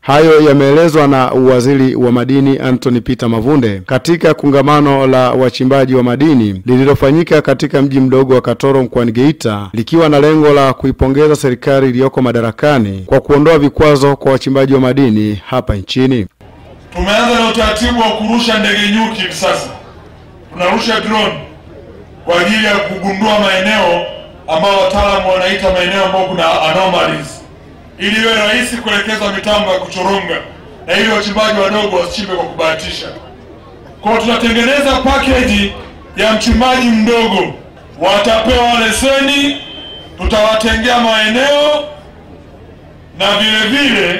Hayo yameelezwa na Waziri wa Madini Anthony Peter Mavunde katika kongamano la wachimbaji wa madini lililofanyika katika mji mdogo wa Katoro mkoani Geita, likiwa na lengo la kuipongeza serikali iliyoko madarakani kwa kuondoa vikwazo kwa wachimbaji wa madini hapa nchini. Tumeanza na utaratibu wa kurusha ndege nyuki. Sasa tunarusha drone kwa ajili ya kugundua maeneo ambao wataalamu wanaita maeneo ambayo kuna anomalies, ili iwe rahisi kuelekeza mitambo ya kuchoronga na ili wachimbaji wadogo wasichimbe kwa kubahatisha. Kwa tunatengeneza package ya mchimbaji mdogo, watapewa leseni, tutawatengea maeneo na vile vile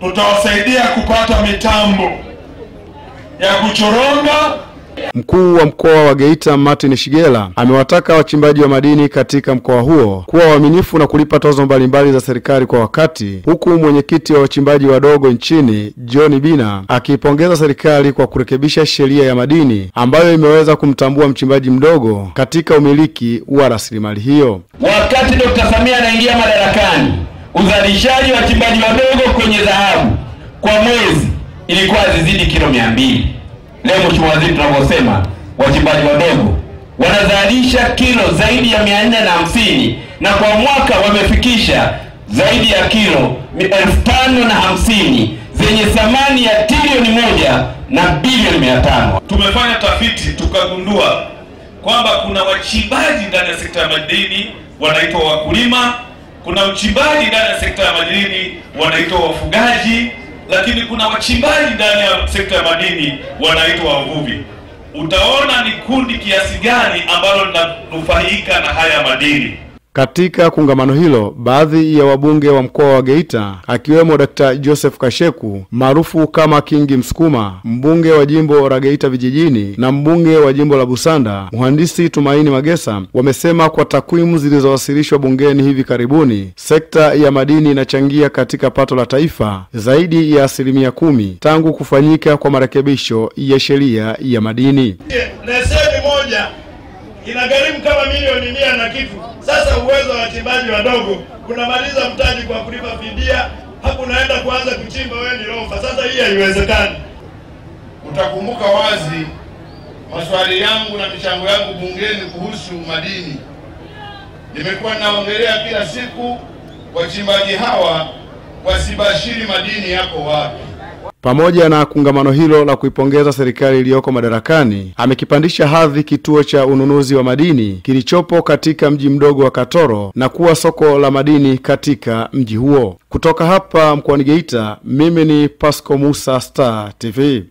tutawasaidia kupata mitambo ya kuchoronga. Mkuu wa mkoa wa Geita Martin Shigela amewataka wachimbaji wa madini katika mkoa huo kuwa waaminifu na kulipa tozo mbalimbali za serikali kwa wakati, huku mwenyekiti wa wachimbaji wadogo nchini John Bina akiipongeza serikali kwa kurekebisha sheria ya madini ambayo imeweza kumtambua mchimbaji mdogo katika umiliki wa rasilimali hiyo. Wakati Dr. Samia anaingia madarakani, uzalishaji wa wachimbaji wadogo kwenye dhahabu kwa mwezi ilikuwa zizidi kilo 200. Leo Mheshimiwa Waziri, tunavyosema wachimbaji wadogo wanazalisha kilo zaidi ya 450 na kwa mwaka wamefikisha zaidi ya kilo 1550 zenye thamani ya trilioni 1 na bilioni 500. Tumefanya tafiti tukagundua kwamba kuna wachimbaji ndani ya sekta ya madini wanaitwa wakulima, kuna uchimbaji ndani ya sekta ya madini wanaitwa wafugaji, lakini kuna wachimbaji ndani ya sekta ya madini wanaitwa wavuvi. Utaona ni kundi kiasi gani ambalo linanufaika na haya madini. Katika kongamano hilo, baadhi ya wabunge wa mkoa wa Geita akiwemo Dr. Joseph Kasheku maarufu kama Kingi Msukuma, mbunge wa jimbo la Geita vijijini, na mbunge wa jimbo la Busanda Mhandisi Tumaini Magesa wamesema kwa takwimu zilizowasilishwa bungeni hivi karibuni, sekta ya madini inachangia katika pato la taifa zaidi ya 10% tangu kufanyika kwa marekebisho ya sheria ya madini. Leseni moja inagharimu kama milioni 100 na kitu. Sasa uwezo wa wachimbaji wadogo kunamaliza mtaji kwa kulipa fidia, hapo unaenda kuanza kuchimba wewe ni rofa. Sasa hii haiwezekani. Utakumbuka wazi maswali yangu na michango yangu bungeni kuhusu madini. Nimekuwa naongelea kila siku wachimbaji hawa wasibashiri madini yako wapi. Pamoja na kongamano hilo la kuipongeza serikali iliyoko madarakani, amekipandisha hadhi kituo cha ununuzi wa madini kilichopo katika mji mdogo wa Katoro na kuwa soko la madini katika mji huo. Kutoka hapa mkoani Geita, mimi ni Pasco Musa, Star TV.